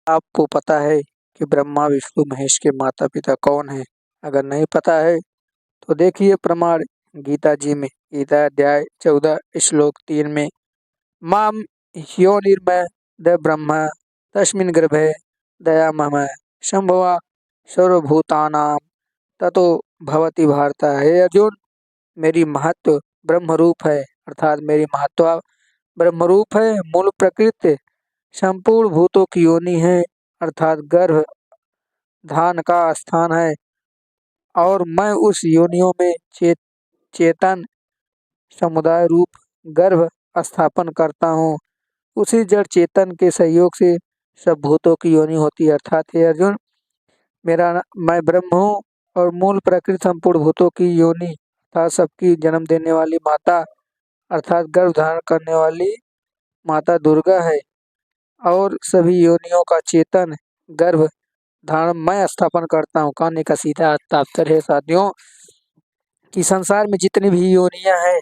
आपको पता है कि ब्रह्मा विष्णु महेश के माता पिता कौन हैं? अगर नहीं पता है तो देखिए प्रमाण गीता जी में, गीता अध्याय 14 श्लोक 3 में, माम योनिर्मय द ब्रह्म तस्मिन् गर्भे दयामय संभवा सर्वभूतानां ततो भवति भारत। हे अर्जुन, मेरी महत्व ब्रह्म रूप है, अर्थात मेरी महत्व ब्रह्म रूप है, मूल प्रकृति संपूर्ण भूतों की योनि है, अर्थात गर्भ धान का स्थान है। और मैं उस योनियों में चेतन समुदाय रूप गर्भ स्थापन करता हूँ। उसी जड़ चेतन के सहयोग से सब भूतों की योनि होती है। अर्थात हे अर्जुन, मैं ब्रह्म हूँ और मूल प्रकृति संपूर्ण भूतों की योनि अर्थात सबकी जन्म देने वाली माता, अर्थात गर्भ धारण करने वाली माता दुर्गा है। और सभी योनियों का चेतन गर्भ धारण मैं स्थापन करता हूँ। कहने का सीधा तात्पर्य है साथियों कि संसार में जितनी भी योनियां हैं,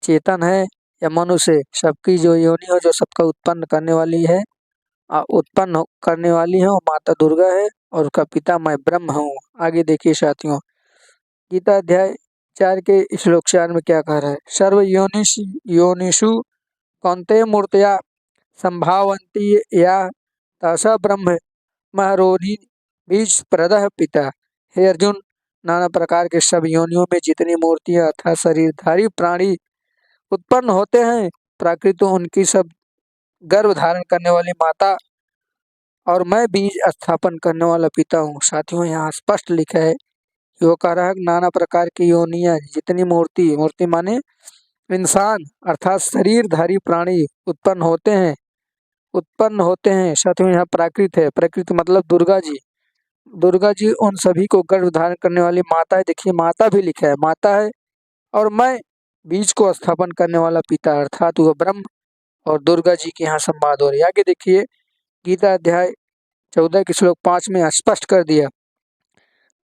चेतन है या मनुष्य, सबकी जो योनि हो, जो सबका उत्पन्न करने वाली है, वो माता दुर्गा है और उसका पिता मैं ब्रह्म हूँ। आगे देखिए साथियों, गीता अध्याय 4 के श्लोक 4 में क्या कह रहा है? सर्व योनिषु कौन्तेय मूर्तया संभावन्ति या तासा ब्रह्म महरोनि बीज प्रदः पिता। हे अर्जुन, नाना प्रकार के सब योनियों में जितनी मूर्तियां अर्थात शरीरधारी प्राणी उत्पन्न होते हैं, प्राकृत उनकी सब गर्भ धारण करने वाली माता और मैं बीज स्थापन करने वाला पिता हूँ। साथियों, यहाँ स्पष्ट लिखा है कि वो कह रहा है नाना प्रकार की योनियां जितनी मूर्ति माने इंसान अर्थात शरीरधारी प्राणी उत्पन्न होते हैं। साथियों, यहाँ प्राकृत है, प्रकृति मतलब दुर्गा जी उन सभी को गर्भ धारण करने वाली माता है। देखिए माता भी लिखा है, माता है। और मैं बीज को स्थापन करने वाला पिता, अर्थात वह ब्रह्म और दुर्गा जी के यहाँ संवाद हो रही है। आगे देखिए, गीता अध्याय 14 के श्लोक 5 में स्पष्ट कर दिया,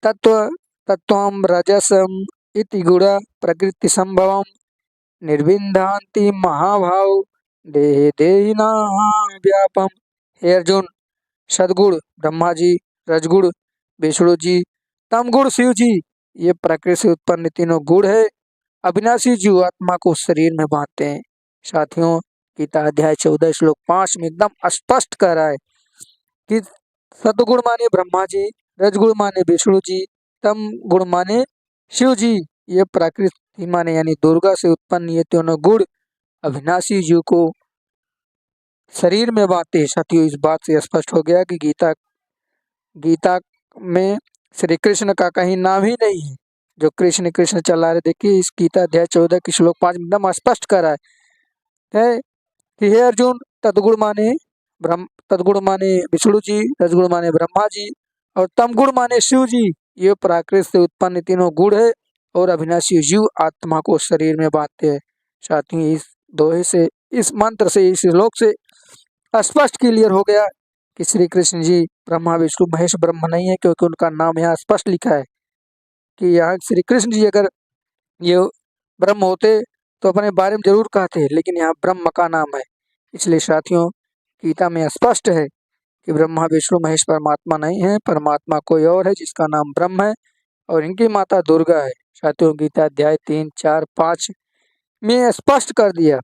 तत्त्वं रजसम इति गुण प्रकृति संभवम निर्विंधान्ति महाभाव देहे देहिना व्यापम। हे अर्जुन, सदगुण ब्रह्मा जी, रजगुण विष्णु जी, तमगुण शिव जी, ये प्रकृति से उत्पन्न तीनों गुण है। अविनाशी जीव आत्मा को शरीर में बांधते हैं। साथियों, गीता अध्याय 14 श्लोक 5 में एकदम स्पष्ट कर रहा है कि सतगुण माने ब्रह्मा जी, रजगुण माने विष्णु जी, तम गुण माने शिव जी, ये प्रकृति माने यानी दुर्गा से उत्पन्न ये तीनों गुण अविनाशी जीव को शरीर में बांधते हैं। साथियों, इस बात से स्पष्ट हो गया कि गीता में श्री कृष्ण का कहीं नाम ही नहीं है। जो कृष्ण कृष्ण चला रहे, देखिए इस गीता अध्याय 14 की श्लोक 5 एकदम स्पष्ट कर रहा है कि हे अर्जुन, तदगुण माने विष्णु जी, रजगुण माने ब्रह्मा जी और तमगुण माने शिव जी, ये प्राकृत से उत्पन्न तीनों गुण है और अविनाशी जीव आत्मा को शरीर में बांधते हैं। साथियों, इस दोहे से, इस मंत्र से, इस श्लोक से स्पष्ट क्लियर हो गया कि श्री कृष्ण जी ब्रह्मा विष्णु महेश ब्रह्म नहीं है, क्योंकि उनका नाम यहाँ स्पष्ट लिखा है कि यहाँ श्री कृष्ण जी अगर ये ब्रह्म होते तो अपने बारे में जरूर कहते, लेकिन यहाँ ब्रह्म का नाम है। इसलिए साथियों, गीता में स्पष्ट है कि ब्रह्मा विष्णु महेश परमात्मा नहीं है, परमात्मा कोई और है जिसका नाम ब्रह्म है और इनकी माता दुर्गा है। साथियों, गीता अध्याय 3, 4, 5 में स्पष्ट कर दिया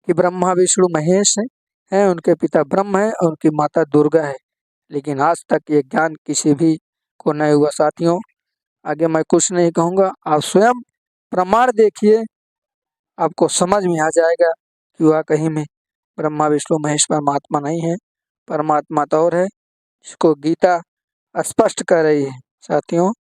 कि ब्रह्मा विष्णु महेश है, उनके पिता ब्रह्म है और उनकी माता दुर्गा है। लेकिन आज तक ये ज्ञान किसी भी को नहीं हुआ। साथियों, आगे मैं कुछ नहीं कहूँगा, आप स्वयं प्रमाण देखिए, आपको समझ में आ जाएगा कि वाकई में ब्रह्मा विष्णु महेश परमात्मा नहीं है, परमात्मा तो और है, जिसको गीता स्पष्ट कर रही है। साथियों,